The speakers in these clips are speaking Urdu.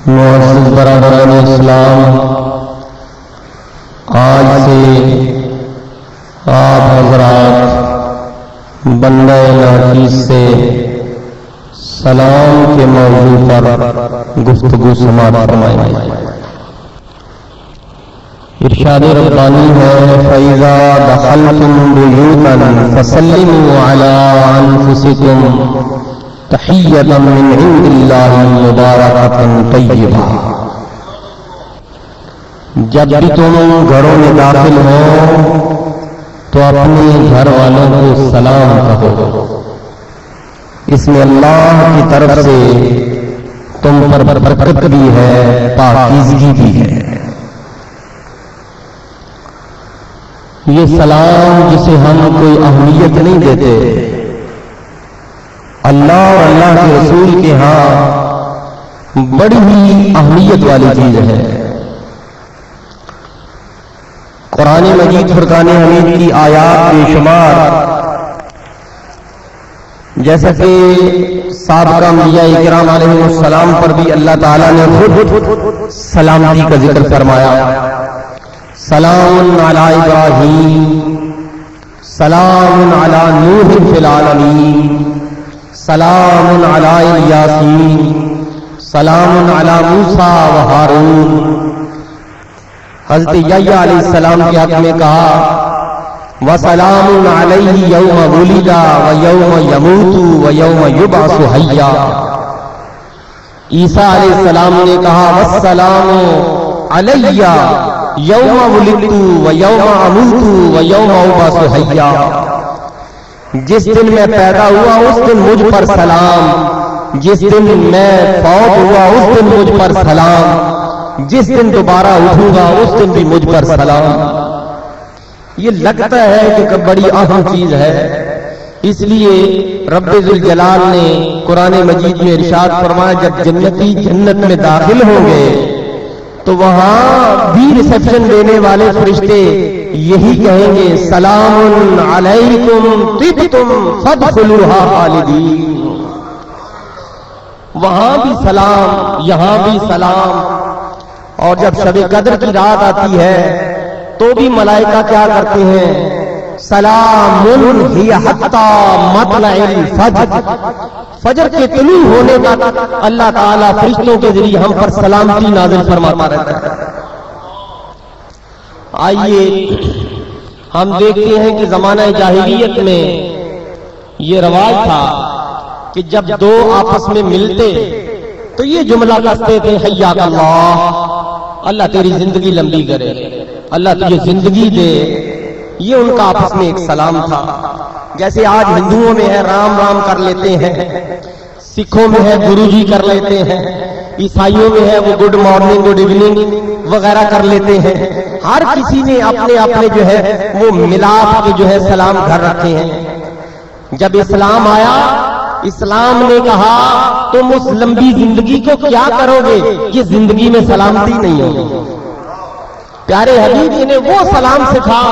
معزز برادران اسلام، آج سے آپ حضرات بندہ ناچیز سے سلام کے موضوع پر گفتگو سماعت فرمائیں۔ ارشاد ربانی ہے فَإِذَا دَخَلْتُمْ بُيُوتًا فَسَلِّمُوا عَلَىٰ أَنفُسِكُمْ تحیۃ من عند اللہ مبارکۃ طیبہ۔ جب بھی تم گھروں میں داخل ہو تو اپنے گھر والوں کو سلام کہو، اس میں اللہ کی طرف سے تم پر برکت بھی ہے، پاکیزگی بھی ہے۔ یہ سلام جسے ہم کوئی اہمیت نہیں دیتے، اللہ اور اللہ کے رسول کے ہاں بڑی ہی اہمیت والی چیز ہے۔ قرآن مجید فرقان حمید کی آیات بے شمار، جیسا کہ سابقہ انبیاء کرام علیہ السلام پر بھی اللہ تعالیٰ نے خود سلامتی کا ذکر فرمایا۔ سلام علی ابراہیم، سلام علی نوح فی العالمین، سلام علی یاسین، سلام علی موسیٰ و ہارون۔ حضرت یحییٰ علیہ السلام کے حق میں کہا وَسَلَامٌ عَلَيْهِ يَوْمَ وُلِدَ وَيَوْمَ يَمُوتُ وَيَوْمَ يُبْعَثُ حَيًّا۔ عیسیٰ علیہ السلام نے کہا وَالسَّلَامُ عَلَيَّ يَوْمَ وُلِدْتُ وَيَوْمَ أَمُوتُ وَيَوْمَ أُبْعَثُ حَيًّا۔ جس دن میں پیدا ہوا اس دن مجھ پر سلام، جس دن میں فوت ہوا اس دن مجھ پر سلام، جس دن دوبارہ اٹھوں گا اس دن بھی مجھ پر سلام۔ یہ لگتا ہے کہ بڑی اہم چیز ہے، اس لیے رب ذوالجلال نے قرآن مجید میں ارشاد فرمایا جب جنتی جنت میں داخل ہوں گے تو وہاں بھی ریسیپشن دینے والے فرشتے یہی کہیں گے سلام علیکم طبتم فادخلوها خالدین۔ وہاں بھی سلام، یہاں بھی سلام۔ اور جب شب قدر کی رات آتی ہے تو بھی ملائکہ کیا کرتے ہیں سلام ہی حتی مطلع الفجر، فجر کے طلوع ہونے تک اللہ تعالیٰ فرشتوں کے ذریعے ہم پر سلامتی نازل فرماتا رہتا ہے۔ آئیے ہم دیکھتے ہیں کہ زمانہ جاہلیت میں یہ رواج تھا کہ جب دو آپس میں ملتے تو یہ جملہ کہتے تھے حیاک اللہ، اللہ تیری زندگی لمبی کرے، اللہ تجھے زندگی دے۔ یہ ان کا آپس میں ایک سلام تھا۔ جیسے آج ہندوؤں میں ہے رام رام کر لیتے ہیں، سکھوں میں ہے گرو جی کر لیتے ہیں، عیسائیوں میں ہے وہ گڈ مارننگ گڈ ایوننگ وغیرہ کر لیتے ہیں۔ ہر کسی نے اپنے اپنے جو ہے وہ ملاپ کے جو ہے سلام گھر رکھے ہیں۔ جب اسلام آیا، اسلام نے کہا تم اس لمبی زندگی کو کیا کرو گے یہ زندگی میں سلامتی نہیں ہوگی۔ پیارے حبیب نے وہ سلام سکھا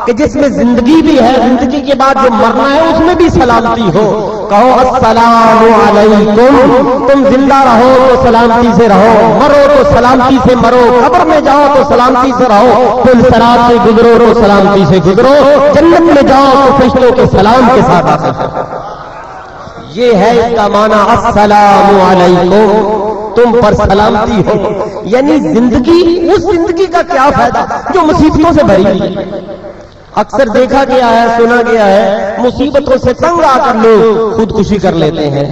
کہ جس میں زندگی بھی ہے، زندگی کے بعد جو مرنا ہے اس میں بھی سلامتی ہو۔ کہو السلام علیکم، تم زندہ رہو تو سلامتی سے رہو، مرو تو سلامتی سے مرو، قبر میں جاؤ تو سلامتی سے رہو، پل صراط سے گزرو تو سلامتی سے گزرو، جنت میں جاؤ تو فرشتوں کے سلام کے ساتھ آتے۔ یہ ہے اس کا معنی السلام علیکم، تم پر سلامتی ہو۔ یعنی زندگی، اس زندگی کا کیا فائدہ جو مصیبتوں سے بھری ہے۔ اکثر دیکھا گیا ہے، سنا گیا ہے، مصیبتوں سے تنگ آ کر لوگ خودکشی کر لیتے ہیں،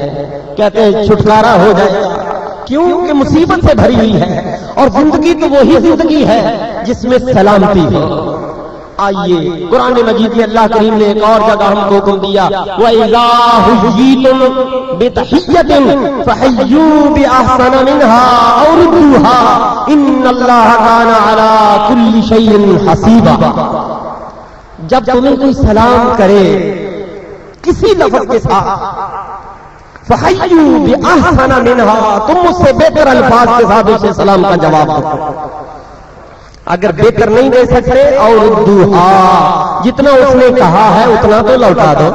کہتے ہیں چھٹکارا ہو جائے گا، کیوں کہ مصیبت سے بھری ہوئی ہے۔ اور زندگی تو وہی زندگی ہے جس میں سلامتی ہے۔ آئیے قرآن مجید میں اللہ کریم نے ایک اور جگہ ہم کو حکم دیا وَإِذَا حُيِّيتُم بِتَحِيَّةٍ فَحَيُّوا بِأَحْسَنَ مِنْهَا أَوْ رُدُّوهَا إِنَّ اللَّهَ كَانَ عَلَى كُلِّ شَيْءٍ حَسِيبًا۔ جب تمہیں کوئی سلام کرے کسی لفظ کے ساتھ فَحَيُّوا بِأَحْسَنَ مِنْهَا، تم اس سے بہتر الفاظ کے ساتھ اسے سلام کا جواب دو۔ اگر بہتر نہیں دے سکتے اور ردوہا، جتنا اس نے کہا ہے اتنا تو لوٹا دو۔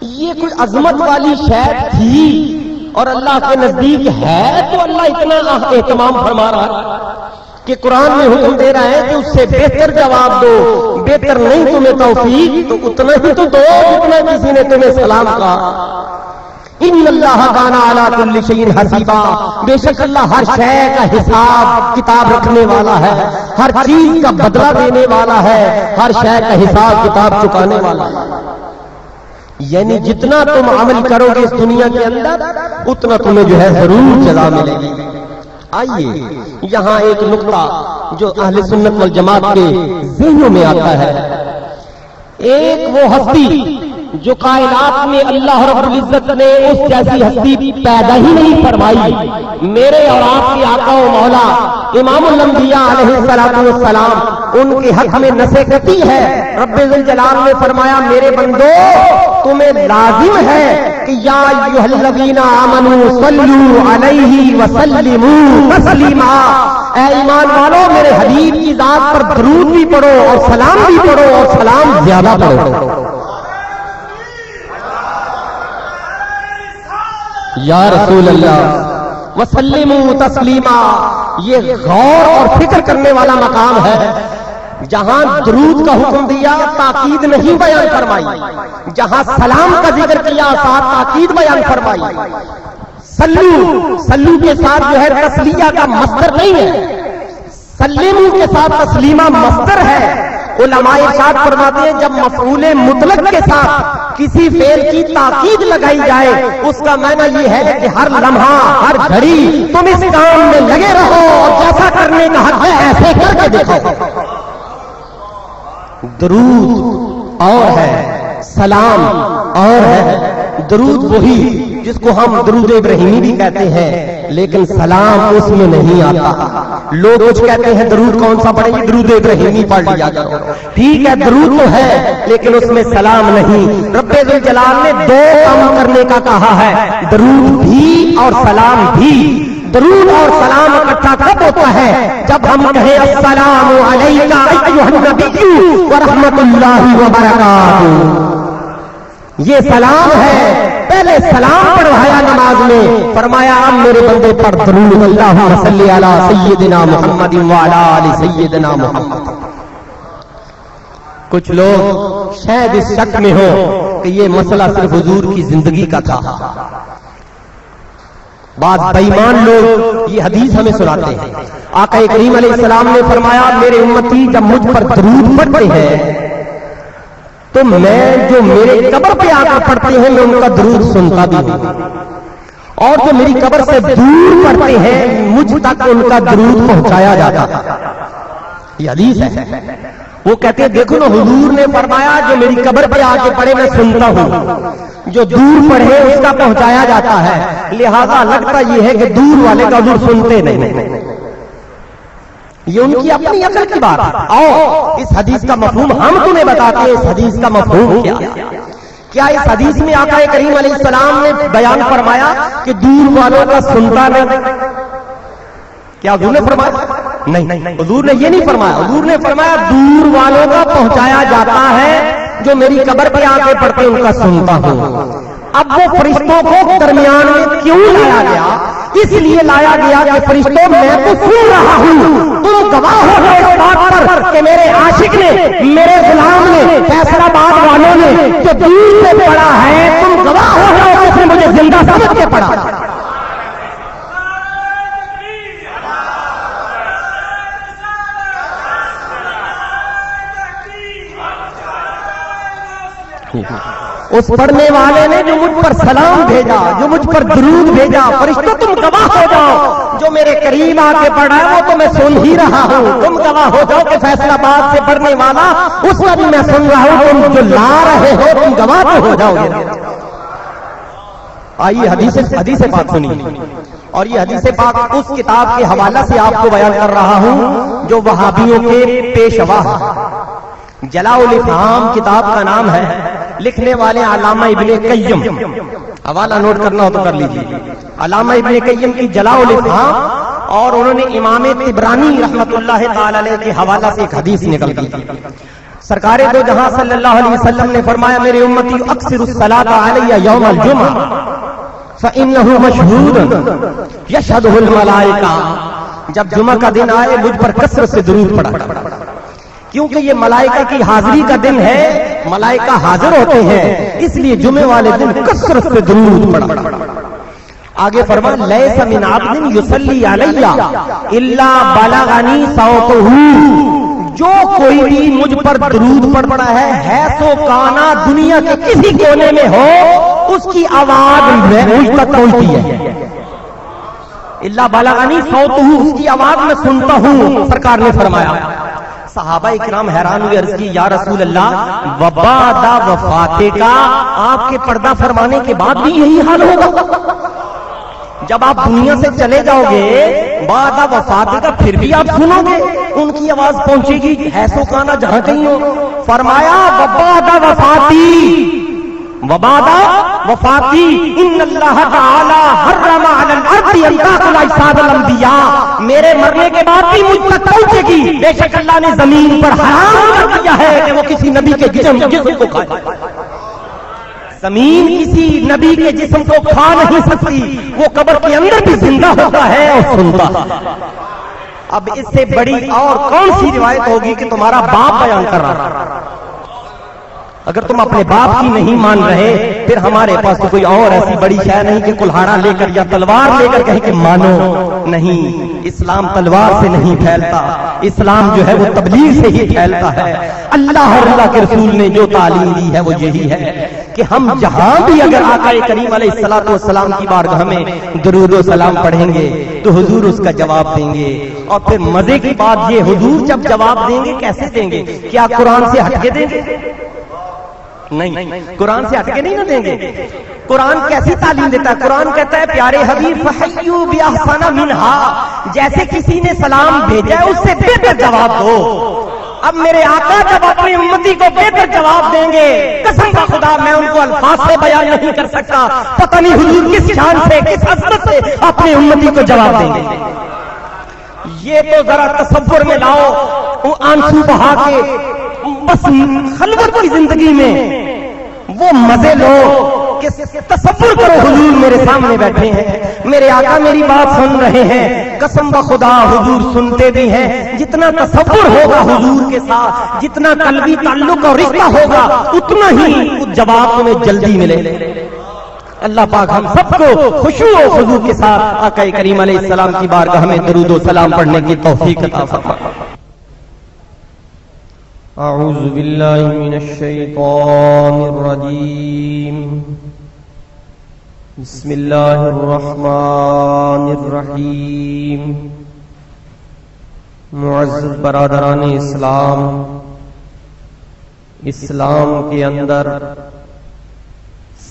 یہ کوئی عظمت والی شے تھی اور اللہ کے نزدیک ہے تو اللہ اتنا اہتمام فرما رہا ہے کہ قرآن میں حکم دے رہا ہے کہ اس سے بہتر جواب دو، بہتر نہیں تمہیں توفیق تو اتنا ہی تو دو جتنا کسی نے تمہیں سلام کہا۔ ان اللہ کان علی کل شیء حسیبا، بے شک اللہ ہر شے کا حساب کتاب رکھنے والا ہے، ہر چیز کا بدلہ دینے والا ہے، ہر شے کا حساب کتاب چکانے والا ہے۔ یعنی جتنا تم عمل کرو گے اس دنیا کے اندر اتنا تمہیں جو ہے ضرور جزا ملے گی۔ آئیے یہاں ایک نقطہ جو اہل سنت والجماعت کے ذہنوں میں آتا ہے، ایک وہ ہستی جو کائنات میں اللہ رب العزت نے اس جیسی ہستی پیدا ہی نہیں فرمائی، میرے اور آپ کے آقا و مولا امام الانبیاء علیہ الصلوۃ والسلام، ان کے حق میں نصیحتی ہے۔ رب ذوالجلال نے فرمایا میرے بندو تمہیں لازم ہے کہ یا ایھا الذین آمنوا صلوا علیہ وسلموا تسلیما، اے ایمان والو میرے حبیب کی ذات پر درود بھی پڑھو اور سلام بھی پڑھو اور سلام زیادہ پڑھو۔ یا رسول اللہ وسلموا تسلیما، یہ غور اور فکر کرنے والا مقام ہے۔ جہاں درود کا حکم دیا تاکید نہیں بیان فرمائی، جہاں سلام کا ذکر کیا ساتھ تاکید بیان فرمائی۔ سلو کے ساتھ جو ہے تسلیہ کا مصدر نہیں ہے، سلموا کے ساتھ تسلیمہ مصدر ہے۔ علماء ارشاد فرماتے ہیں جب مفعول مطلق کے ساتھ کسی فعل کی تاکید لگائی جائے اس کا معنی یہ ہے کہ ہر لمحہ ہر گھڑی تم اس کام میں لگے رہو اور جیسا کرنے کا حق ہے ایسے کر کے دیکھو۔ درود اور ہے، سلام اور ہے۔ درود وہی جس کو ہم درود ابراہیمی بھی کہتے ہیں، لیکن سلام اس میں نہیں آتا۔ لوگ کچھ کہتے ہیں درود کون سا پڑھیں گے، درود ابراہیمی پڑھ لیا کرو۔ ٹھیک ہے درود تو ہے لیکن اس میں سلام نہیں۔ رب ذوالجلال نے دو کام کرنے کا کہا ہے، درود بھی اور سلام بھی۔ درود اور سلام اکٹھا کب ہوتا ہے؟ جب ہم کہیں السلام علیکہ ایھا النبی ورحمۃ اللہ وبرکاتہ، یہ سلام ہے۔ پہلے سلام پڑھوایا نماز میں، فرمایا اب میرے بندے پر درود، اللہم صلی علی سیدنا محمد وعلی آل سیدنا محمد۔ کچھ لوگ شاید اس شک میں ہو کہ یہ مسئلہ صرف حضور کی زندگی کا تھا۔ بعض بےایمان لوگ یہ حدیث ہمیں سناتے ہیں، آقا کریم علیہ السلام نے فرمایا میرے امتی جب مجھ پر درود پڑھتے ہیں تو میں جو میرے قبر پہ آ کر پڑھتے ہیں میں ان کا درود سنتا بھی ہوں، اور جو میری قبر سے دور پڑھتے ہیں مجھ تک ان کا درود پہنچایا جاتا ہے۔ یہ حدیث ہے۔ وہ کہتے ہیں دیکھو نا حضور نے فرمایا جو میری قبر پہ آ کے پڑھے میں سنتا ہوں، جو دور پڑھے اس کا پہنچایا جاتا ہے، لہذا لگتا یہ ہے کہ دور والے کا حضور سنتے نہیں۔ یہ ان کی اپنی عقل کی بات ہے۔ آؤ اس حدیث کا مفہوم ہم تمہیں بتاتے ہیں، اس حدیث کا مفہوم کیا اس حدیث میں آقا کریم علیہ السلام نے بیان فرمایا کہ دور والوں کا سنتا نہیں؟ کیا حضور نے فرمایا؟ نہیں، حضور نے یہ نہیں فرمایا۔ حضور نے فرمایا دور والوں کا پہنچایا جاتا ہے، جو میری قبر پہ آ کے پڑھتے ان کا سنتا ہوں۔ اب وہ فرشتوں کو درمیان میں کیوں لایا گیا؟ اس لیے لایا گیا کہ فرشتوں میں تو سن رہا ہوں، تم گواہ ہو اس بات پر کہ میرے عاشق نے، میرے غلام نے، فیصل آباد والوں نے جو دور سے پڑھا ہے تم گواہ ہو اس نے مجھے زندہ سمجھ کے پڑھا۔ اس پڑھنے والے نے جو مجھ پر سلام بھیجا، جو مجھ پر درود بھیجا، فرشتوں تم گواہ ہو جاؤ جو میرے قریب آ کے پڑھا ہے وہ تو میں سن ہی رہا ہوں۔ تم گواہ ہو جاؤ کہ فیصل آباد سے پڑھنے والا اس کا بھی میں سن رہا ہوں، تم جو لا رہے ہو تم گواہ تو ہو جاؤ گے۔ آئیے حدیث پاک سنیے، اور یہ حدیث پاک اس کتاب کے حوالہ سے آپ کو بیان کر رہا ہوں جو وہابیوں کے پیشوا ہے۔ جلاء الافہام کتاب کا نام ہے، لکھنے والے علامہ ابن قیم، حوالہ نوٹ کرنا ہو تو کر لیجیے، علامہ ابن قیم کی جلاء الافہام، اور انہوں نے امام طبرانی رحمۃ اللہ تعالی علیہ کے حوالہ سے ایک حدیث نکل دی۔ سرکار دو جہاں صلی اللہ علیہ وسلم نے فرمایا میرے امتی اکثر الصلاۃ علی یوم الجمعہ فإنه مشهود يشهده الملائکہ، جب جمعہ کا دن آئے مجھ پر کثرت سے درود پڑھا، کیونکہ یہ ملائکہ کی حاضری کا دن ہے، ملائکہ حاضر ہوتے ہیں، اس لیے جمعے والے دن کثرت سے درود پڑھا۔ آگے فرمایا لیس من عبد یصلی علی الا بلغنی صوتہ، جو کوئی بھی مجھ پر درود پڑھتا ہے سو کانا دنیا کے کسی کونے میں ہو، اس کی آواز مجھ تک پہنچتی ہے۔ الا بلغنی صوتہ، اس کی آواز میں سنتا ہوں، سرکار نے فرمایا۔ صحابہ اکرام حیران ہوئے، عرض کی یا رسول اللہ وبعد وفاتہ کا، آپ کے پردہ فرمانے کے بعد بھی یہی حال ہوگا؟ جب آپ دنیا سے چلے جاؤ گے بعد وفات کا پھر بھی آپ سنو گے، ان کی آواز پہنچے گی ایسو کانا جہاں کہیں ہو؟ فرمایا وبعد وفاتی ان اللہ تعالی حرم علی الارض ان تاکل اجساد الانبیاء، میرے مرنے کے بعد بھی مجھ تک پہنچے گی، بے شک اللہ نے زمین پر حرام کر دیا ہے کہ وہ کسی نبی کے جسم کو کھائے۔ زمین کسی نبی کے جسم کو کھا نہیں سکتی، وہ قبر کے اندر بھی زندہ ہوتا ہے اور سنتا ہے۔ اب اس سے بڑی اور کون سی روایت ہوگی کہ تمہارا باپ بیان کر رہا؟ اگر تم اپنے باپ کی نہیں مان رہے پھر ہمارے پاس تو کوئی اور ایسی بڑی شے نہیں کہ کلہاڑا لے کر یا تلوار لے کر کہیں کہ مانو نہیں۔ اسلام تلوار سے نہیں پھیلتا، اسلام جو ہے وہ تبلیغ سے ہی پھیلتا ہے۔ اللہ اور اللہ کے رسول نے جو تعلیم دی ہے وہ یہی ہے کہ ہم جہاں بھی اگر آقا کریم علیہ الصلوۃ والسلام کی بارگاہ میں درود و سلام پڑھیں گے تو حضور اس کا جواب دیں گے۔ اور پھر مزے کی بات یہ، حضور جب جواب دیں گے کیسے دیں گے؟ کیا قرآن سے ہٹ کے دیں گے؟ نہیں، قرآن سے ہٹ کے نہیں نہ دیں گے۔ قرآن کیسی تعلیم دیتا ہے؟ قرآن کہتا ہے پیارے حبیب فحیوا باحسن منہا، جیسے کسی نے سلام بھیجا ہے اس سے بہتر جواب دو۔ اب میرے آقا جب اپنی امتی کو بہتر جواب دیں گے، قسم کا خدا میں ان کو الفاظ سے بیان نہیں کر سکتا، پتہ نہیں حضور کس شان سے کس عظمت سے اپنی امتی کو جواب دیں گے۔ یہ تو ذرا تصور میں لاؤ، وہ آنسو بہا کے بس خلوت کی زندگی میں وہ مزے لو کہ تصور کرو حضور میرے سامنے بیٹھے ہیں، میرے آقا میری بات سن رہے ہیں، قسم بخدا حضور سنتے بھی ہیں۔ جتنا تصور ہوگا حضور کے ساتھ، جتنا قلبی تعلق اور رشتہ ہوگا، اتنا ہی جواب تمہیں جلدی ملے۔ اللہ پاک ہم سب کو خشوع و خضوع کے ساتھ آقا کریم علیہ السلام کی بارگاہ میں درود و سلام پڑھنے کی توفیق عطا فرمائے۔ اعوذ باللہ من الشیطان الرجیم، بسم اللہ الرحمن الرحیم۔ معزز برادران اسلام، اسلام کے اندر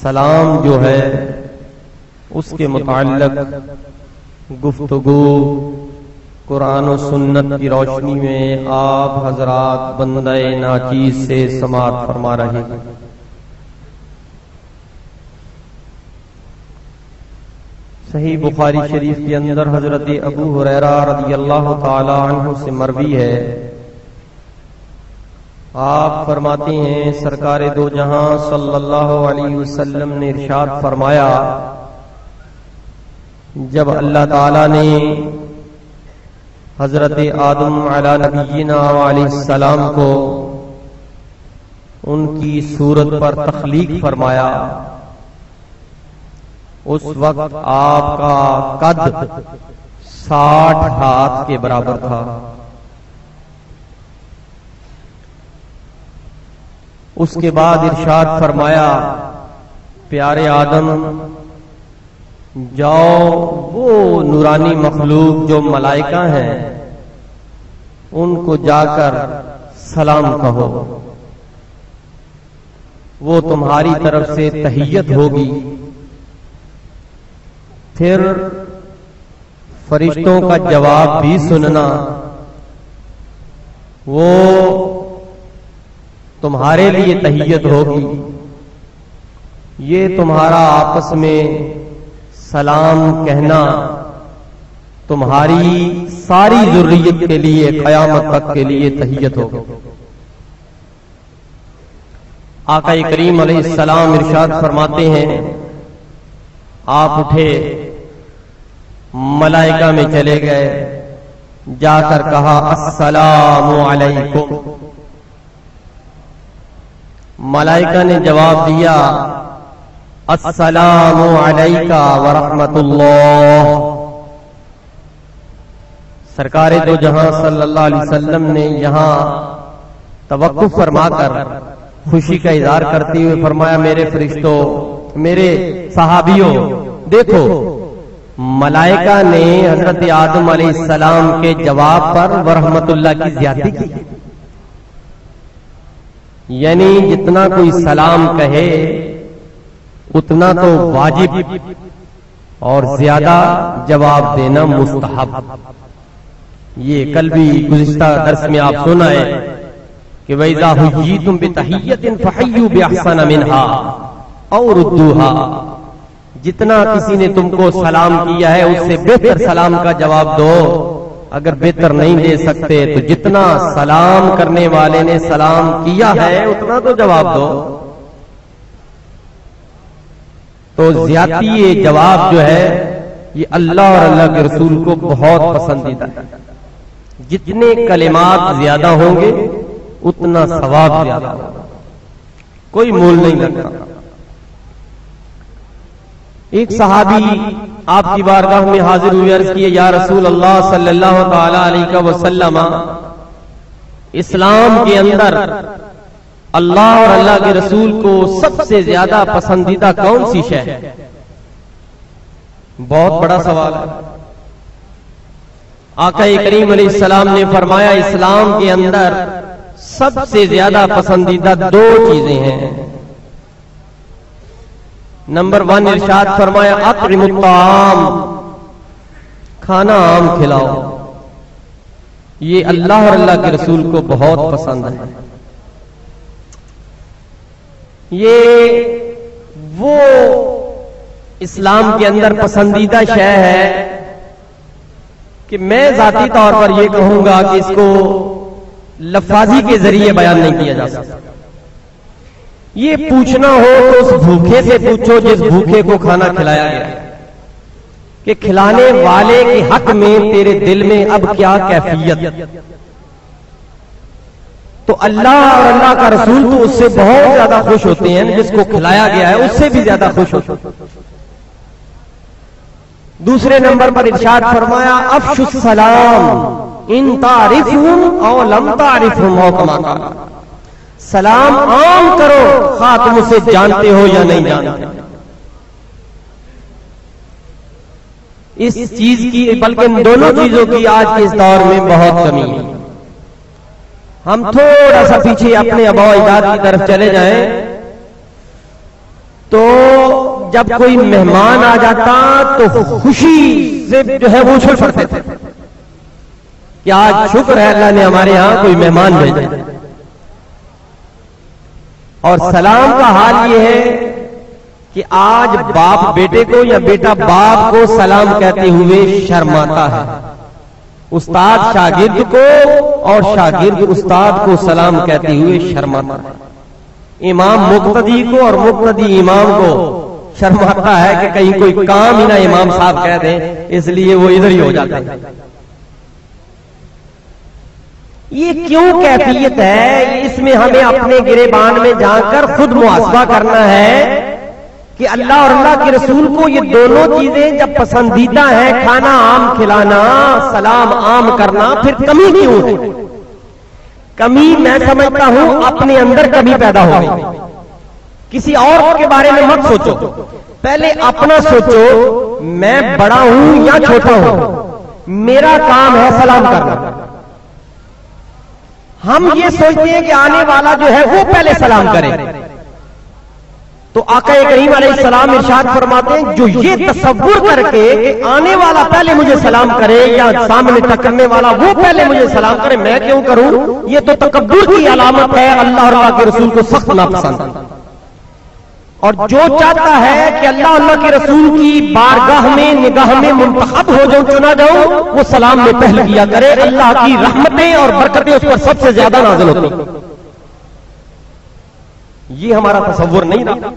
سلام جو ہے اس کے متعلق گفتگو قرآن و سنت کی روشنی میں آپ حضرات بندہ ناچیز سے سماعت فرما رہے ہیں۔ صحیح بخاری شریف کے اندر حضرت ابو ہریرہ رضی اللہ تعالی عنہ سے مروی ہے، آپ فرماتے ہیں سرکار دو جہاں صلی اللہ علیہ وسلم نے ارشاد فرمایا، جب اللہ تعالی نے حضرت آدم علی نبینا علیہ السلام کو ان کی صورت پر تخلیق فرمایا، اس وقت آپ کا قد 60 ہاتھ کے برابر تھا۔ اس کے بعد ارشاد فرمایا، پیارے آدم جاؤ وہ نورانی مخلوق جو ملائکہ ہیں ان کو جا کر سلام کہو، وہ تمہاری طرف سے تحیت ہوگی۔ پھر فرشتوں کا جواب بھی سننا، وہ تمہارے لیے تحیت ہوگی۔ یہ تمہارا آپس میں سلام کہنا تمہاری ساری ذریت کے لیے قیامت تک کے لیے تحیت ہوگا۔ آقا کریم علیہ السلام ارشاد فرماتے ہیں، آپ اٹھے، ملائکہ میں چلے گئے، جا کر کہا السلام علیکم۔ ملائکہ نے جواب دیا السلام علیکہ ورحمۃ اللہ۔ سرکار دو جہاں صلی اللہ علیہ وسلم نے یہاں توقف فرما کر خوشی کا اظہار کرتے ہوئے فرمایا میرے فرشتوں، میرے صحابیوں، دیکھو ملائکہ نے حضرت آدم علیہ السلام کے جواب پر ورحمت اللہ کی زیادتی کی، یعنی جتنا کوئی سلام کہے اتنا تو واجب اور زیادہ جواب دینا مستحب۔ یہ کل بھی گزشتہ درس میں آپ سنا ہے کہ وَإِذَا حُيِّيتُم بِتَحِيَّةٍ فَحَيُّوا بِأَحْسَنَ مِنْهَا أَوْ رُدُّوهَا، جتنا کسی نے تم کو سلام کیا ہے اس سے بہتر سلام کا جواب دو، اگر بہتر نہیں دے سکتے تو جتنا سلام کرنے والے نے سلام کیا ہے اتنا تو جواب دو۔ تو زیادتی یہ جواب جو ہے یہ اللہ اور اللہ کے رسول کو بہت پسندیدہ ہے۔ جتنے کلمات زیادہ ہوں گے اتنا ثواب زیادہ ہوگا، کوئی مول نہیں لگتا۔ ایک صحابی آپ کی بارگاہ میں حاضر ہوئے، عرض کیے یا رسول اللہ صلی اللہ تعالی علیہ وسلم، اسلام کے اندر اللہ اور اللہ کے رسول کو سب سے زیادہ پسندیدہ کون سی شے ہے؟ بہت بڑا سوال ہے۔ آقا کریم علیہ السلام نے فرمایا اسلام کے اندر سب سے زیادہ پسندیدہ دو چیزیں ہیں۔ نمبر 1 ارشاد فرمایا اطعم الطعام، کھانا عام کھلاؤ، یہ اللہ اور اللہ کے رسول کو بہت پسند ہے۔ یہ وہ اسلام کے اندر پسندیدہ شے ہے کہ میں ذاتی طور پر یہ کہوں گا کہ اس کو لفاظی کے ذریعے بیان نہیں کیا جا سکتا۔ یہ پوچھنا ہو تو اس بھوکے سے پوچھو جس بھوکے کو کھانا کھلایا گیا کہ کھلانے والے کے حق میں تیرے دل میں اب کیا کیفیت؟ تو اللہ اور اللہ کا رسول تو اس سے بہت زیادہ خوش ہوتے ہیں، جس کو کھلایا گیا ہے اس سے بھی زیادہ خوش ہوتے ہیں۔ دوسرے نمبر پر ارشاد فرمایا افشوا السلام ان تعرفهم او لم تعرفهم او کما قال، سلام عام کرو خواہ تم اسے جانتے ہو یا نہیں جانتے۔ اس چیز کی بلکہ ان دونوں چیزوں کی آج کے اس دور میں بہت کمی ہے۔ ہم تھوڑا سا پیچھے اپنے آباء و اجداد کی طرف چلے جائیں تو جب کوئی مہمان آ جاتا تو خوشی سے جو ہے وہ اچھل پڑتے تھے کہ آج شکر ہے اللہ نے ہمارے ہاں کوئی مہمان بھیجا۔ اور سلام کا حال یہ ہے کہ آج باپ بیٹے کو یا بیٹا باپ کو سلام کہتے ہوئے شرماتا ہے، استاد شاگرد کو اور شاگرد استاد کو سلام کہتے ہوئے شرماتا ہے، امام مقتدی کو اور مقتدی امام کو شرماتا ہے کہ کہیں کوئی کام ہی نہ امام صاحب کہہ دیں، اس لیے وہ ادھر ہی ہو جاتے ہیں۔ یہ کیوں کیفیت ہے؟ اس میں ہمیں اپنے گریبان میں جا کر خود محاسبہ کرنا ہے کہ اللہ اور اللہ کے رسول کو یہ دونوں چیزیں جب پسندیدہ ہیں، کھانا عام کھلانا، سلام عام کرنا، پھر کمی کیوں ہے؟ کمی میں سمجھتا ہوں اپنے اندر کمی پیدا ہو گئی۔ کسی اور کے بارے میں مت سوچو، پہلے اپنا سوچو، میں بڑا ہوں یا چھوٹا ہوں، میرا کام ہے سلام کرنا۔ ہم یہ سوچتے ہیں کہ آنے والا جو ہے وہ پہلے سلام کرے، تو آقا کریم علیہ السلام ارشاد فرماتے ہیں جو یہ تصور کر کے کہ آنے والا پہلے مجھے سلام کرے یا سامنے ٹکرنے والا وہ پہلے مجھے سلام کرے، میں کیوں کروں، یہ تو تکبر کی علامت ہے، اللہ اور اللہ کے رسول کو سخت ناپسند۔ اور جو چاہتا ہے کہ اللہ اللہ کے رسول کی بارگاہ میں نگاہ میں منتخب ہو جاؤں، چنا جاؤں، وہ سلام میں پہل کیا کرے، اللہ کی رحمتیں اور برکتیں اس پر سب سے زیادہ نازل ہوتی ہیں۔ یہ ہمارا تصور نہیں رہا۔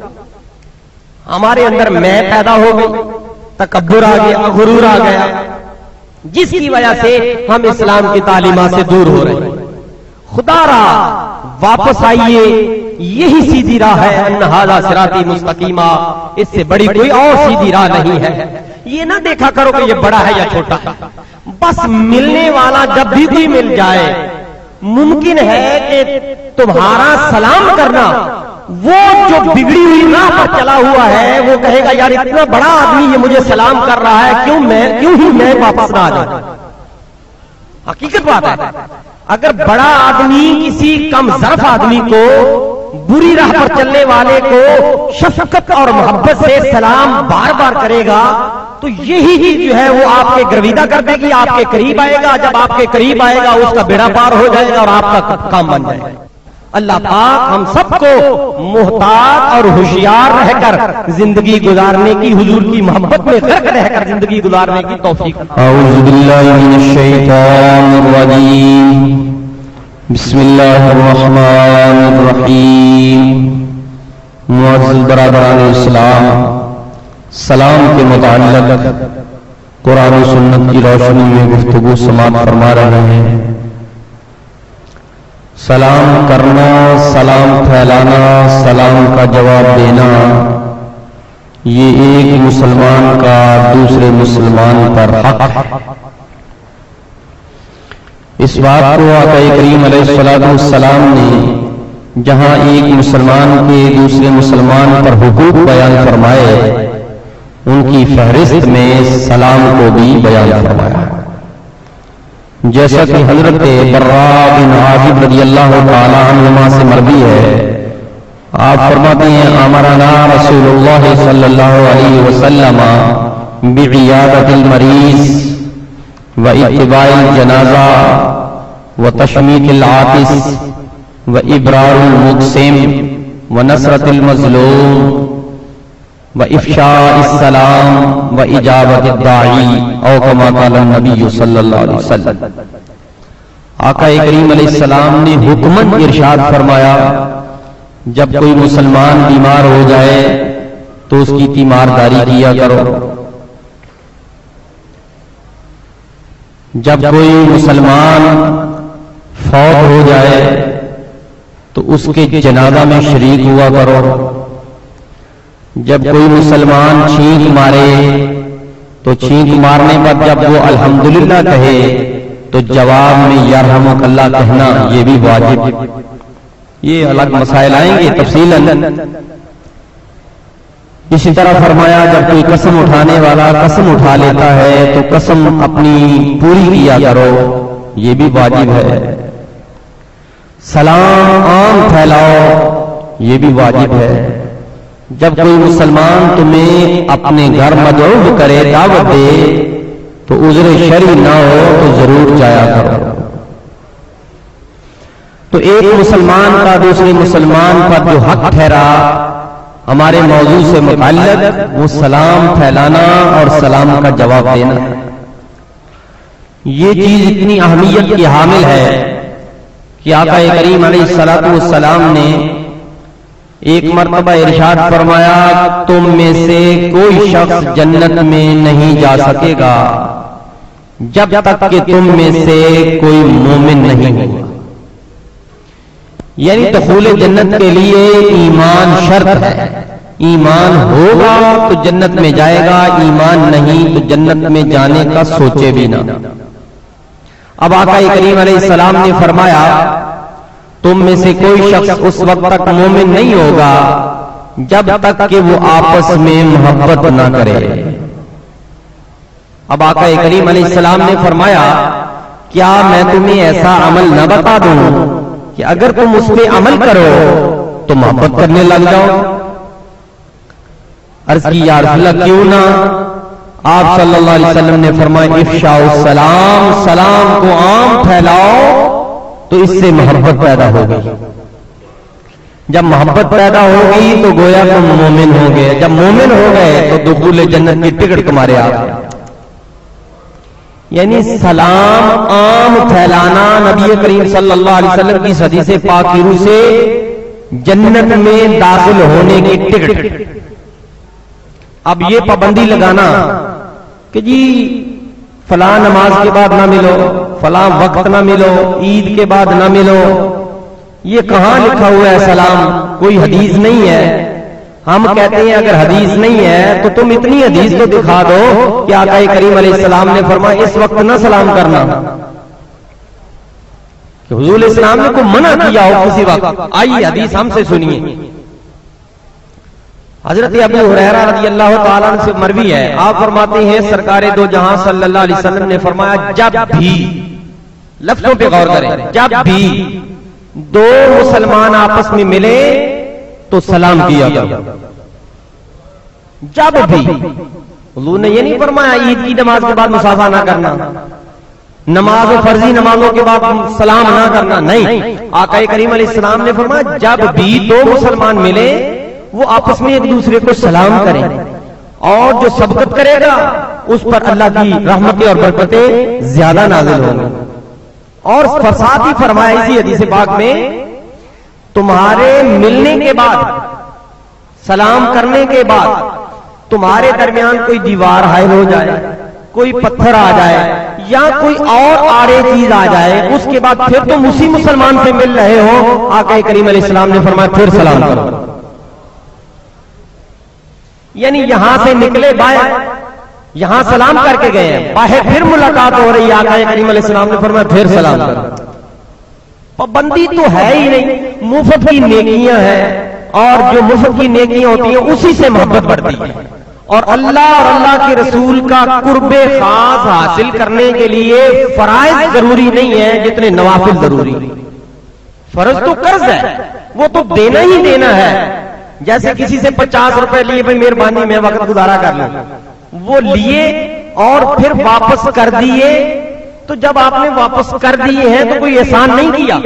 ہمارے اندر میں پیدا ہو گئی، تکبر آ گیا، غرور آ گیا، جس کی وجہ سے ہم اسلام کی تعلیمات سے دور ہو رہے ہیں۔ خدا را واپس آئیے، یہی سیدھی راہ ہے، ان ھذا صراطی مستقیما، اس سے بڑی کوئی اور سیدھی راہ نہیں ہے۔ یہ نہ دیکھا کرو کہ یہ بڑا ہے یا چھوٹا ہے، بس ملنے والا جب بھی کوئی مل جائے، ممکن ہے کہ تمہارا سلام کرنا وہ جو بگڑی ہوئی راہ پر چلا ہوا ہے وہ کہے گا یار اتنا بڑا آدمی یہ مجھے سلام کر رہا ہے، کیوں ہی میں واپس نہ آ جاؤں۔ حقیقت بات ہے، اگر بڑا آدمی کسی کم ظرف آدمی کو، بری راہ پر چلنے والے کو شفقت اور محبت سے سلام بار بار کرے گا تو یہی چیز جو ہے وہ آپ کے گرویدہ کر دے گی، آپ کے قریب آئے گا، جب آپ کے قریب آئے گا اس کا بیڑا پار ہو جائے گا اور آپ کا کام بن جائے گا۔ اللہ پاک ہم سب کو محتاط اور ہوشیار رہ کر زندگی گزارنے کی، حضور کی محبت میں غرق رہ کر زندگی گزارنے کی توفیق۔ اعوذ باللہ من الشیطان الرجیم، بسم اللہ الرحمن الرحیم۔ معزز برادران اسلام، سلام کے متعلق قرآن و سنت کی روشنی میں گفتگو سماعت فرما رہے ہیں۔ سلام کرنا، سلام پھیلانا، سلام کا جواب دینا، یہ ایک مسلمان کا دوسرے مسلمان پر حق ہے۔ اس بات کو آقا کریم علیہ السلام نے جہاں ایک مسلمان کے دوسرے مسلمان پر حقوق بیان فرمائے، ان کی فہرست میں سلام کو بھی بیان فرمایا، جیسا کہ حضرت براء بن عازب رضی اللہ تعالی عنہما سے مروی ہے۔ آپ فرماتے ہیں امرنا رسول اللہ صلی اللہ علیہ وسلم بعیادۃ المریض واتباع الجنازہ وتشمیت العاطس وابرار المقسم ونصرۃ المظلوم وافشاء السلام واجابۃ الداعی او کما قال النبی صلی اللہ علیہ وسلم۔ آقا کریم علیہ السلام نے حکماً ارشاد فرمایا، جب کوئی مسلمان بیمار ہو جائے تو اس کی تیمارداری کیا کرو، جب کوئی مسلمان فوت ہو جائے تو اس کے جنازہ میں شریک ہوا کرو، جب کوئی مسلمان چھینک مارے تو چھینک مارنے پر جب وہ الحمدللہ کہے تو جواب میں یرحمک اللہ کہنا یہ بھی واجب۔ یہ الگ مسائل آئیں گے تفصیلاً۔ اسی طرح فرمایا جب کوئی قسم اٹھانے والا قسم اٹھا لیتا ہے تو قسم اپنی پوری کیا کرو، یہ بھی واجب ہے۔ سلام عام پھیلاؤ، یہ بھی واجب ہے۔ جب کوئی مسلمان تمہیں اپنے گھر مدعو کرے، دعوت دے تو عذر شرعی نہ ہو تو ضرور جایا کرو۔ تو ایک مسلمان کا دوسرے مسلمان پر جو حق ٹھہرا ہمارے موضوع سے متعلق، وہ سلام پھیلانا اور سلام کا جواب دینا۔ یہ چیز اتنی اہمیت کی حامل ہے کہ آقا کریم علیہ السلام نے ایک مرتبہ ارشاد فرمایا، تم میں سے کوئی شخص جنت میں نہیں جا سکے گا جب تک کہ تم میں سے کوئی مومن نہیں ہوگا۔ یعنی دخول جنت کے لیے ایمان شرط ہے، ایمان ہوگا تو جنت میں جائے گا، ایمان نہیں تو جنت میں جانے کا سوچے بھی نہ۔ اب آقا کریم علیہ السلام نے فرمایا، تم میں سے کوئی شخص اس وقت تک مومن نہیں ہوگا جب تک کہ وہ آپس میں محبت نہ کرے۔ اب آقا کریم علیہ السلام نے فرمایا، کیا میں تمہیں ایسا عمل نہ بتا دوں کہ اگر تم اس پہ عمل کرو تو محبت کرنے لگ جاؤ؟ عرض کی یا رسول اللہ کیوں نہ؟ آپ صلی اللہ علیہ وسلم نے فرمایا، افشاء السلام، سلام کو عام پھیلاؤ تو اس سے محبت پیدا ہوگی۔ جب محبت پیدا ہوگی تو گویا تم مومن ہو گئے، جب مومن ہو گئے تو دخول جنت کی ٹکٹ تمہارے آ گئے۔ یعنی سلام عام پھیلانا نبی کریم صلی اللہ علیہ وسلم کی حدیث پاک کی روح سے جنت میں داخل ہونے کی ٹکٹ۔ اب یہ پابندی لگانا کہ جی فلاں نماز کے بعد نہ ملو، فلاں وقت نہ ملو، عید کے بعد نہ ملو، یہ کہاں لکھا ہوا ہے سلام؟ کوئی حدیث نہیں ہے۔ ہم کہتے ہیں اگر حدیث نہیں ہے تو تم اتنی حدیث تو دکھا دو کہ آقا کریم علیہ السلام نے فرمایا اس وقت نہ سلام کرنا، کہ حضور علیہ السلام نے کو منع کیا ہو کسی وقت۔ آئیے حدیث ہم سے سنیے۔ حضرت ابو ہریرہ رضی اللہ تعالیٰ عنہ سے مروی ہے، آپ فرماتے ہیں سرکار دو جہاں صلی اللہ علیہ وسلم نے فرمایا جب بھی، لفظوں پہ غور کریں، جب بھی دو مسلمان آپس میں ملے تو سلام کیا کرو۔ جب بھی، حضور نے یہ نہیں فرمایا عید کی نماز کے بعد مصافحہ نہ کرنا، نماز و فرضی نمازوں کے بعد سلام نہ کرنا، نہیں، آقا کریم علیہ السلام نے فرمایا جب بھی دو مسلمان ملے وہ آپس میں ایک دوسرے کو سلام کریں، اور جو سبقت کرے گا اس پر اللہ کی رحمتیں اور برکتیں زیادہ نازل ہوں گی۔ اور ساتھ ہی فرمایا اسی حدیث پاک میں تمہارے ملنے کے بعد، سلام کرنے کے بعد تمہارے درمیان کوئی دیوار حائل ہو جائے، کوئی پتھر آ جائے یا کوئی اور آڑے چیز آ جائے، اس کے بعد پھر تم اسی مسلمان سے مل رہے ہو، آقا کریم علیہ السلام نے فرمایا پھر سلام کرو۔ یعنی یہاں سے نکلے باہر، یہاں سلام کر کے گئے ہیں، باہر پھر ملاقات ہو رہی ہے، آقا کریم علیہ السلام نے فرمایا پھر سلام کرو۔ پابندی تو ہے ہی نہیں، مفت کی نیکیاں ہیں، اور جو مفت کی نیکیاں ہوتی ہیں اسی سے محبت بڑھتی ہے، اور اللہ کے رسول کا قرب خاص حاصل کرنے کے لیے فرائض ضروری نہیں ہے جتنے نوافل ضروری۔ فرض تو قرض ہے، وہ تو دینا ہی دینا ہے، جیسے کسی سے 50 روپے لیے بھائی مہربانی میں وقت گزارا کر لوں، وہ لیے اور پھر واپس کر دیے، تو جب آپ نے واپس کر دیے ہیں تو کوئی احسان نہیں کیا،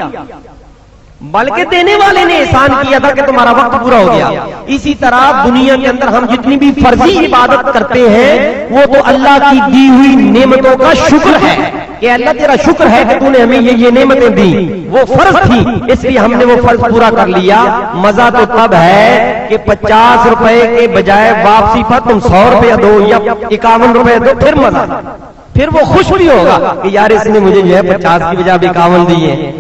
بلکہ دینے والے نے احسان کیا تھا کہ تمہارا وقت پورا ہو گیا۔ اسی طرح دنیا کے اندر ہم جتنی بھی فرضی عبادت کرتے ہیں وہ تو اللہ کی دی ہوئی نعمتوں کا شکر ہے کہ اللہ تیرا شکر ہے کہ تو نے ہمیں یہ نعمتیں دی، وہ فرض تھی اس لیے ہم نے وہ فرض پورا کر لیا۔ مزہ تو تب ہے کہ 50 روپے کے بجائے واپسی پر تم 100 روپیہ دو یا 51 روپے دو، پھر مزہ، پھر وہ خوش بھی ہوگا کہ یار اس نے مجھے جو ہے 50 کی بجائے 51 دیے۔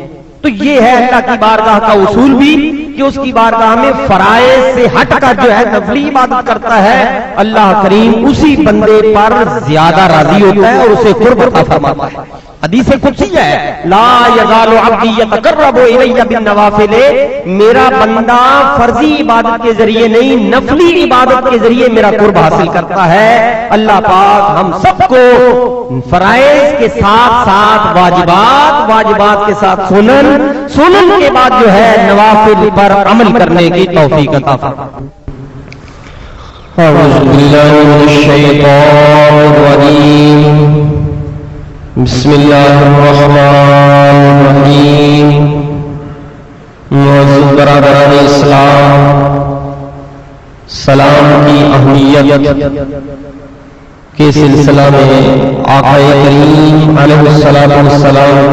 تو یہ ہے اللہ کی بارگاہ کا اصول بھی کہ اس کی بارگاہ میں فرائض سے ہٹ کر جو ہے نفلی عبادت کرتا ہے، اللہ کریم اسی بندے پر زیادہ راضی ہوتا ہے اور اسے قرب عطا فرماتا ہے۔ حدیث قدسی ہے، لا یزال عبدی یتقرب الی بالنوافل، میرا بندہ فرضی عبادت کے ذریعے نہیں نفلی عبادت کے ذریعے میرا قرب حاصل کرتا ہے۔ اللہ پاک ہم سب کو فرائض کے ساتھ ساتھ واجبات کے ساتھ سنن کے بعد جو ہے نوافل پر عمل کرنے کی توفیق عطا فرمائے۔ اعوذ باللہ من الشیطان الرجیم، بسم اللہ الرحمن الرحیم۔ معزز برادران اسلام، سلام کی اہمیت کے سلسلہ میں آقا کریم علیہ السلام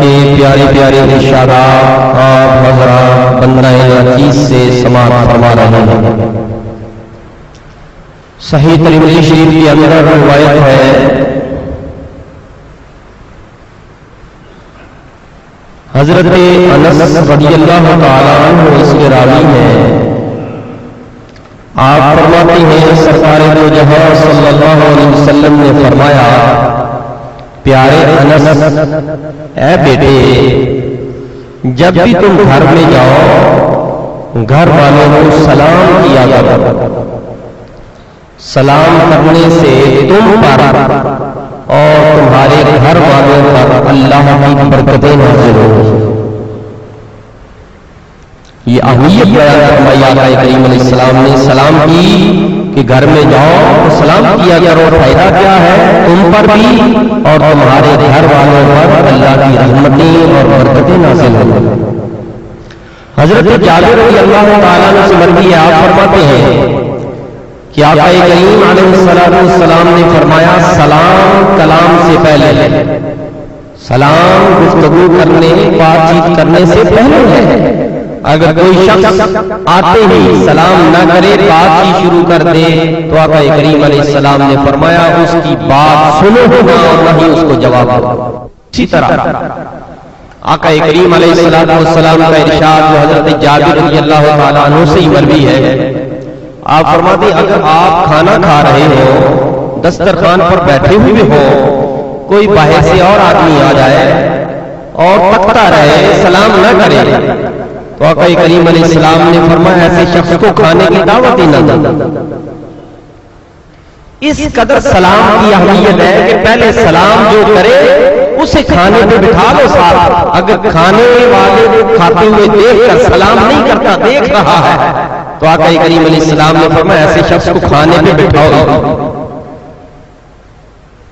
کے پیارے پیارے ارشادات آپ حضرات بندہ عزیز سے سماعت فرما رہے ہیں۔ صحیح ترمذی شریف کے اندر روایت ہے، حضرت انس رضی اللہ تعالیٰ عنہ اس کے راوی ہیں، آپ فرماتے ہیں سرکار دو جہاں صلی اللہ علیہ وسلم نے فرمایا، پیارے انس، اے بیٹے، جب بھی تم گھر میں جاؤ گھر والوں کو سلام کیا کرو، سلام کرنے سے تم پر اور تمہارے گھر والوں پر اللہ کی برکتیں نازل ہوں۔ یہ اہمیت بیان فرمائی آقا کریم علیہ السلام نے سلام کی کہ گھر میں جاؤ تو سلام کیا کرو، فائدہ کیا ہے تم پر بھی اور تمہارے گھر والوں پر اللہ کی رحمتیں اور برکتیں نازل ہوں۔ حضرت جابر رضی اللہ تعالیٰ عنہ سے مروی ہے، آپ فرماتے ہیں کہ آقا کریم علیہ السلام نے فرمایا سلام کلام سے پہلے، سلام گفتگو کرنے بات چیت کرنے سے پہلے ہے۔ اگر کوئی شخص آتے ہی سلام نہ کرے بات ہی شروع کر دے تو آقا کریم علیہ السلام نے فرمایا اس کی بات سنو نہ اور نہ ہی اس کو جواب دو. اسی طرح آقا کریم علیہ السلام کا ارشاد جو حضرت جابر رضی اللہ تعالیٰ عنہ سے ہی مروی ہے، آپ فرماتے ہیں اگر آپ کھانا کھا رہے ہو، دسترخوان پر بیٹھے ہوئے ہو، کوئی باہر سے اور آدمی آ جائے اور تکتا رہے، سلام نہ کرے، تو آقا کریم علیہ السلام نے فرمایا ایسے شخص کو کھانے کی دعوت ہی نہ دو. اس قدر سلام کی اہمیت ہے کہ پہلے سلام جو کرے اسے کھانے پہ بٹھا لو ساتھ. اگر کھانے والے کھاتے ہوئے دیکھ کر سلام نہیں کرتا، دیکھ رہا ہے، تو آقا کریم علیہ السلام نے فرمایا ایسے شخص کو کھانے پہ بٹھاؤ.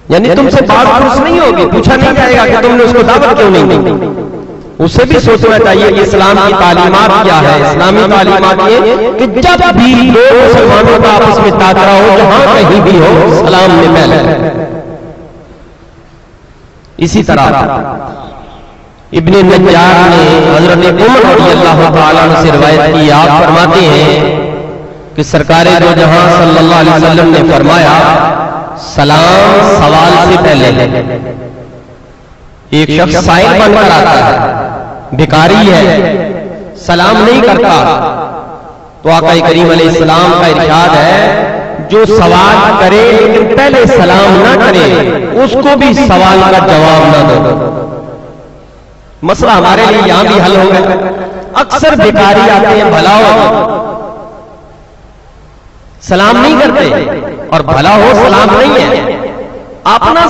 یعنی تم سے بات پوچھ نہیں ہوگی، پوچھا نہیں جائے گا کہ تم نے اس کو دعوت کیوں نہیں دی. اسے بھی سوچنا چاہیے کہ اسلام کی تعلیمات کیا ہے. اسلامی تعلیمات یہ کہ جب بھی دو مسلمانوں کا آپس میں ٹاکرا ہو، جہاں کہیں بھی ہو، سلام میں پہلے. اسی طرح ابن نجار نے حضرت عمر رضی اللہ تعالیٰ عنہ سے روایت کی، آپ فرماتے ہیں کہ سرکار دو جہاں صلی اللہ علیہ وسلم نے فرمایا سلام سوال سے پہلے ہے. ایک شخص سائل بن کر آتا ہے، بھکاری ہے، سلام نہیں کرتا، تو آقا کریم علیہ السلام کا ارشاد ہے جو سوال کرے لیکن پہلے سلام نہ کرے اس کو بھی سوال کا جواب نہ دو. مسئلہ ہمارے لیے یہاں بھی حل ہو گیا. اکثر بھکاری آتے ہیں، بھلا ہو، سلام نہیں کرتے، اور بھلا ہو سلام نہیں ہے، اپنا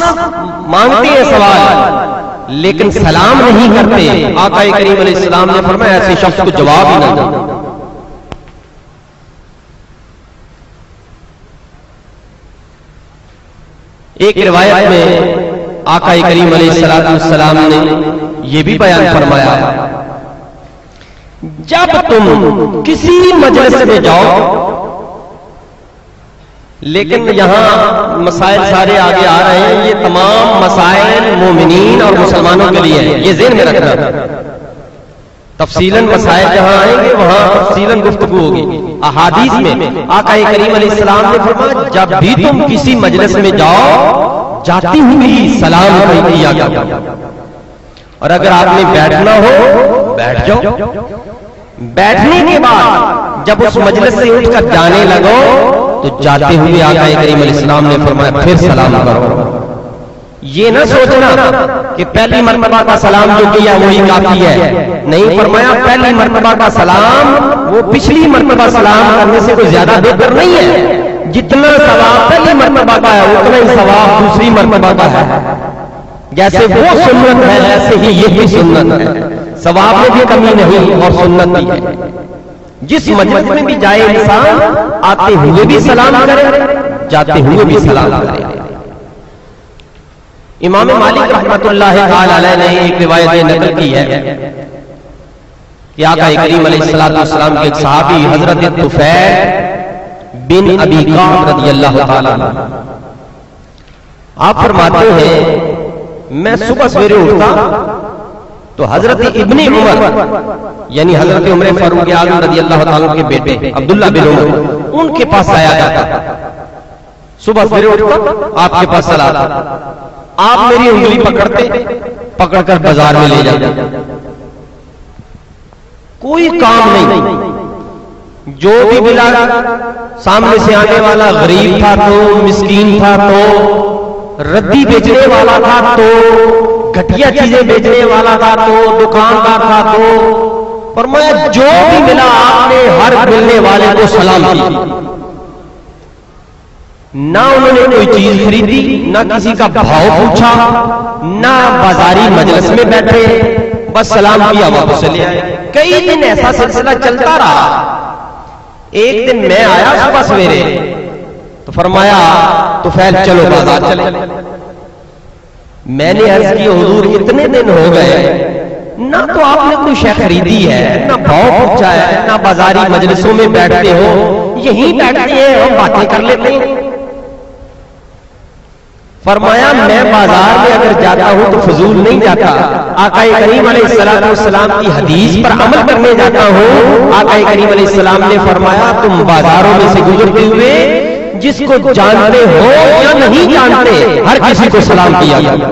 مانگتے ہیں سوال لیکن سلام نہیں کرتے. آقا کریم علیہ السلام نے فرمایا ایسے شخص کو جواب ہی نہ دو. ایک روایت میں آقا کریم علیہ السلام نے یہ بھی بیان فرمایا جب تم کسی مجلس میں جاؤ، لیکن یہاں مسائل سارے آگے آ رہے ہیں، یہ تمام مسائل مومنین اور مسلمانوں کے لیے ہیں، یہ ذہن میں رکھنا. تفصیلاً مسائل جہاں آئیں گے وہاں تفصیلاً گفتگو ہوگی. احادیث میں آقا کریم علیہ السلام نے فرمایا جب بھی تم کسی مجلس میں جاؤ جاتی ہوئی سلام کیا کرو، اور اگر آپ نے بیٹھنا ہو بیٹھ جاؤ. بیٹھنے کے بعد جب اس مجلس سے اٹھ کر جانے لگو تو جاتے ہوئے آقا کریم علیہ السلام نے فرمایا پھر سلام کرو. یہ نہ سوچنا کہ پہلی مرتبہ کا سلام جو کیا وہی کافی ہے، نہیں، فرمایا پہلی مرتبہ کا سلام وہ پچھلی مرتبہ سلام کرنے سے کوئی زیادہ بہتر نہیں ہے. جتنا ثواب پہلی مرتبہ کا ہے اتنا ہی ثواب دوسری مرتبہ کا ہے. جیسے وہ سنت ہے ایسے ہی یہ بھی سنت ہے، ثواب میں بھی کمی نہیں اور سنت بھی ہے. جس مجلس میں بھی جائے انسان آتے ہوئے بھی سلام کرے، جاتے ہوئے بھی سلام کرے. امام مالک رحمۃ اللہ تعالی علیہ نے ایک روایت نقل کی ہے کہ آقا کریم علیہ السلام کے ایک صحابی حضرت طفیل بن ابی قعب رضی اللہ تعالی عنہ، آپ فرماتے ہیں میں صبح سویرے اٹھتا تو حضرت ابن عمر یعنی حضرت عمر فاروق اعظم رضی اللہ تعالیٰ کے بیٹے عبداللہ بن عمر ان کے پاس آیا جاتا. صبح سویرے اٹھتا آپ کے پاس چلا آتا، آپ میری انگلی پکڑتے، پکڑ کر بازار میں لے جاتے. کوئی کام نہیں، جو بھی ملا سامنے سے آنے والا غریب تھا تو مسکین تھا تو ردی بیچنے والا تھا تو گھٹیا چیزیں بیچنے والا تھا تو دکاندار تھا تو فرمایا جو بھی ملا آپ نے ہر ملنے والے کو سلام کی. نہ انہوں نے کوئی چیز خریدی، نہ کسی کا بھاؤ پوچھا، نہ بازاری مجلس میں بیٹھے، بس سلام کیا واپس چلے آئے. کئی دن ایسا سلسلہ چلتا رہا. ایک دن میں آیا صبح سویرے تو فرمایا طفیل چلو بازار چلے. میں نے عرض کی حضور اتنے دن ہو گئے نہ تو آپ نے کوئی شے خریدی ہے، نہ بھاؤ پوچھا ہے، نہ بازاری مجلسوں میں بیٹھتے ہو، یہیں بیٹھتے ہیں ہم باتیں کر لیتے ہیں. فرمایا میں بازار میں اگر جاتا ہوں تو فضول نہیں جاتا، آقا کریم علیہ السلام کی حدیث پر عمل کرنے جاتا ہوں۔ آقا کریم علیہ السلام نے فرمایا تم بازاروں میں سے گزرتے ہوئے جس کو جانتے ہو یا نہیں جانتے ہر کسی کو سلام کیا کرو،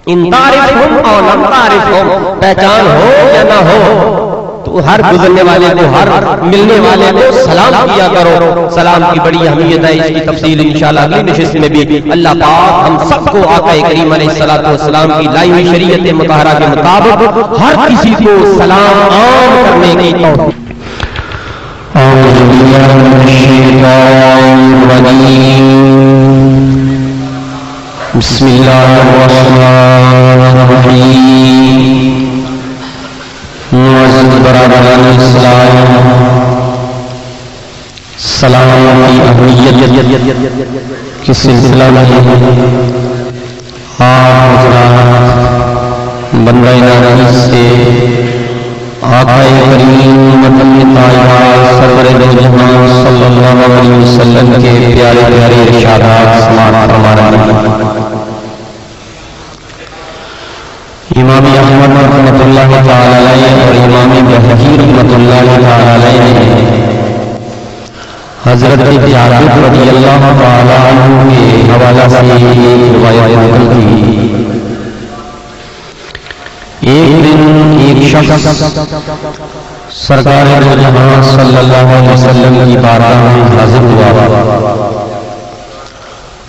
ان تعرفہم او لم تعرفہم، پہچان ہو یا نہ ہو تو ہر گزرنے والے کو، ہر ملنے والے کو سلام کیا کرو۔ سلام کی بڑی اہمیت ہے، اس کی تفصیل انشاءاللہ اگلی نشست میں بھی اللہ پاک ہم سب کو آقا کریم علیہ السلام کی لائی ہوئی شریعت مطہرہ کے مطابق ہر کسی کو سلام عام کرنے کی توفیق۔ اعوذ باللہ من الشیطان الرجیم، بسم اللہ الرحمن الرحیم۔ معزز برادران اسلام، سلام کی اہمیت کے سلسلہ میں آپ حضرات بندہ نعمت سے آقا کریم مدنی طاہرہ سرور دو جہاں صلی اللہ علیہ وسلم کے پیارے پیارے ارشادات سماعت فرما رہے ہیں۔ امام احمد رحمۃ اللہ تعالی علیہ اور امام بہقی رحمۃ اللہ تعالی علیہ نے حضرت جابر رضی اللہ تعالی عنہ کے حوالہ سے روایت نقل کی۔ ایک دن ایک شخص سرکار دو جہاں صلی اللہ علیہ وسلم کی بارگاہ میں حاضر ہوا،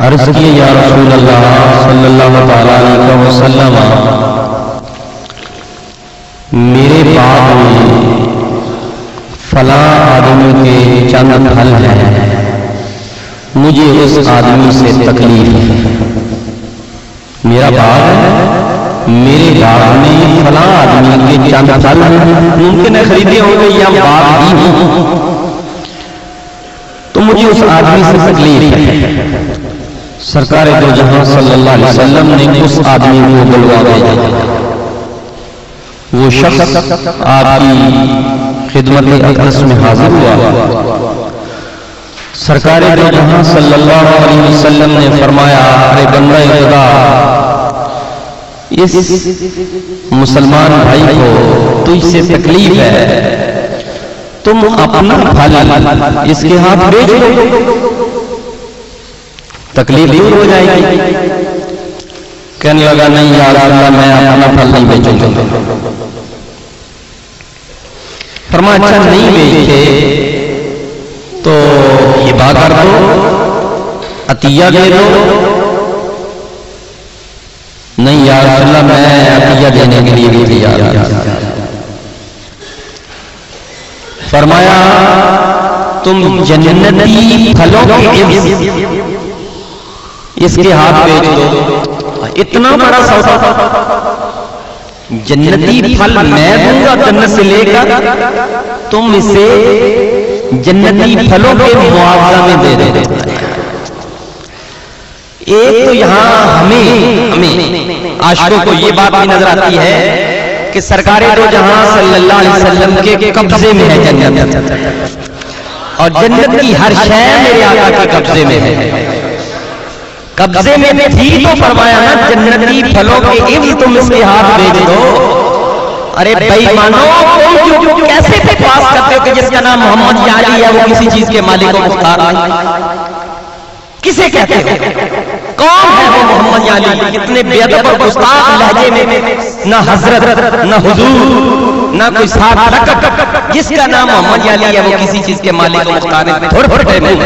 عرض کیا یا رسول اللہ صلی اللہ تعالی علیہ وسلم، میرے باغ میں فلاں آدمی کے چند پھل ہیں، مجھے اس آدمی سے تکلیف ہے۔ میرا باغ ہے، میرے باغ میں فلاں آدمی کے چند پھل ہیں، ممکن ہے خریدے ہوں گے یا باغ ہی ہوں، تو مجھے اس آدمی سے تکلیف ہے۔ سرکار دو جہاں صلی اللہ علیہ وسلم نے اس آدمی کو بلوا بھیجا۔ وہ شخص آپ کی خدمت اقدس میں حاضر ہوا۔ سرکار دو جہاں صلی اللہ علیہ وسلم نے فرمایا، ارے بندہ خدا، اس مسلمان بھائی کو تجھ سے تکلیف ہے، تم اپنا پھل اس کے ہاتھ بیچ دو، تکلیف دور ہو جائے گی۔ کہنے لگا نہیں یا رسول اللہ میں اپنا پھل نہیں بیچوں گا۔ فرمایا اچھا نہیں بیچتے تو ہبہ کر دو، عطیہ دے دو۔ نہیں یا رسول اللہ میں عطیہ دینے کے لیے بھی تیار ہوں۔ فرمایا تم جنتی پھلوں کے عوض اس کے ہاتھ بیچ دو۔ اتنا بڑا سودا، جنتی پھل میں دوں گا جنت سے لے کر، تم اسے جنتی پھلوں کے معاوضہ میں دے دو۔ ایک تو یہاں ہمیں عاشقوں کو یہ بات بھی نظر آتی ہے کہ سرکار دو جہاں صلی اللہ علیہ وسلم کے قبضے میں ہے جنت، اور جنت کی ہر شے میرے آقا کے قبضے میں ہے۔ قبضے میں تھی تو فرمایا نا جنتی پھلوں کے عوض تم اس کے ہاتھ بیچ دو۔ ارے بے ایمانو، تم کیسے بکواس کرتے ہو کہ جس کا نام محمد علی ہے وہ کسی چیز کے مالک و مختار نہیں؟ کسے کہتے ہو؟ کون ہے وہ محمد علی؟ اتنے بے ادب اور گستاخ لہجے میں نہ حضرت نہ حضور نہ کوئی صاحب لقب، جس کا نام محمد علی ہے وہ کسی چیز کے مالک و مختار نہیں۔ تھوڑے پھٹے نہیں،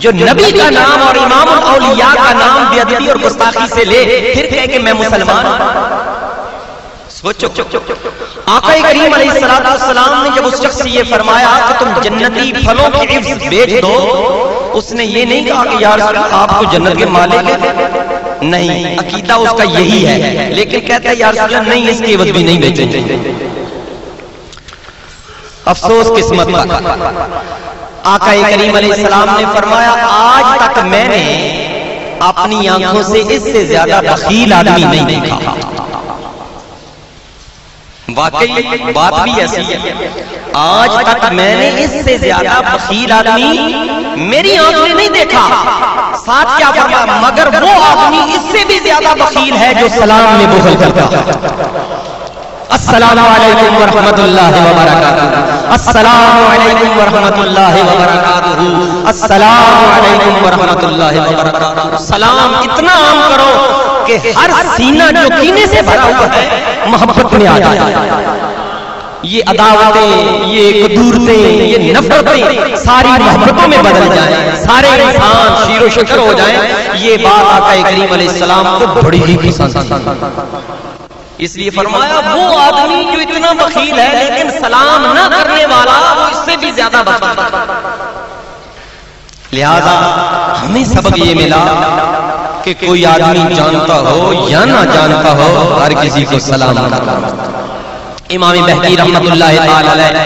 جو نبی کا نام اور امام الاولیاء کا نام بے ادبی اور گستاخی سے لے پھر کہے کہ میں مسلمان ہوں۔ سوچو، آقا کریم علیہ السلام نے جب اس شخص سے یہ فرمایا کہ تم جنتی پھلوں کے عوض بیچ دو، اس نے یہ نہیں کہا کہ یا رسول اللہ آپ کو جنت کے مالک ہیں، نہیں، عقیدہ اس کا یہی ہے، لیکن کہتا ہے یا رسول اللہ نہیں، اس کے عوض بھی نہیں بیچیں گے۔ افسوس قسمت کا، آقا کریم علیہ السلام نے فرمایا آج تک میں نے اپنی آنکھوں سے اس سے زیادہ بخیل آدمی نہیں دیکھا۔ واقعی بات بھی ایسی ہے، آج تک میں نے اس سے زیادہ بخیل آدمی میری آنکھ نے نہیں دیکھا. ساتھ کیا فرمایا, مگر وہ آدمی اس سے بھی زیادہ بخیل ہے جو سلام میں بخل کرتا ہے. السلام علیکم ورحمۃ اللہ وبرکاتہ, السلام علیکم ورحمۃ اللہ وبرکاتہ, السلام علیکم ورحمۃ اللہ وبرکاتہ. سلام اتنا عام کرو کہ ہر سینہ جو کینے سے بھرا ہوا ہے محبت میں آ جائے. یہ عداوتیں, یہ قدورتیں, یہ نفرتیں ساری محبتوں میں بدل جائیں, سارے انسان شیر و شکر ہو جائیں. یہ بات آقا کریم علیہ السلام کو بڑی ہی پسند تھی. اس لیے فرمایا وہ آدمی جو اتنا بخیل ہے لیکن سلام نہ کرنے والا وہ اس سے بھی زیادہ بخیل ہے. لہذا ہمیں سبق یہ ملا کہ کوئی آدمی جانتا ہو یا نہ جانتا ہو ہر کسی کو سلام کرنا. امام بہقی رحمت اللہ تعالی علیہ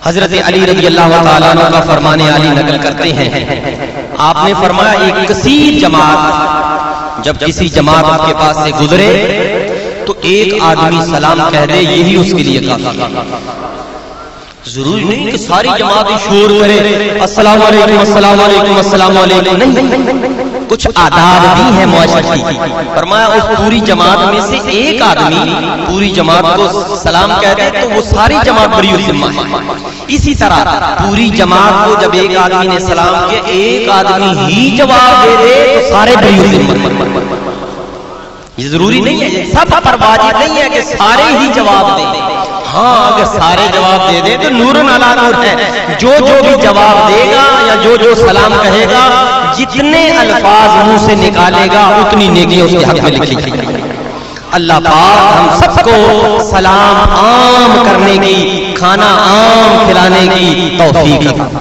حضرت علی رضی اللہ تعالیٰ عنہ کا فرمان علی نقل کرتے ہیں. آپ نے فرمایا ایک کثیر جماعت جب کسی جماعت کے پاس سے گزرے تو ایک آدمی سلام کہہ دے, یہی اس کے لیے کافی ہے. ضروری نہیں کہ ساری جماعت شور کرے السلام علیکم السلام علیکم السلام علیکم. نہیں, کچھ آداب بھی ہیں معاشرتی. فرمایا اس پوری جماعت میں سے ایک آدمی پوری جماعت کو سلام کہہ دے تو وہ ساری جماعت بری الذمہ ہے. اسی طرح پوری جماعت کو جب ایک آدمی نے سلام کیا, ایک آدمی ہی جواب دے دے تو سارے بری الذمہ. یہ ضروری نہیں ہے, سب پر واجب نہیں ہے کہ سارے ہی جواب دیں. ہاں اگر سارے جواب دے دیں تو نور علی نور ہے. جو بھی جواب دے گا یا جو سلام کہے گا, جتنے الفاظ منہ سے نکالے گا اتنی نیکی اس کے حق میں لکھی جائے گی. اللہ پاک ہم سب کو سلام عام کرنے کی, کھانا عام کھلانے کی توفیق عطا.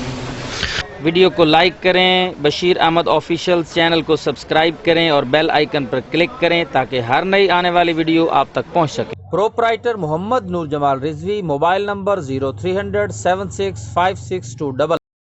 ویڈیو کو لائک کریں, بشیر احمد آفیشیل چینل کو سبسکرائب کریں اور بیل آئیکن پر کلک کریں تاکہ ہر نئی آنے والی ویڈیو آپ تک پہنچ سکے. پروپرائٹر محمد نور جمال رضوی, موبائل نمبر 0300 7656 2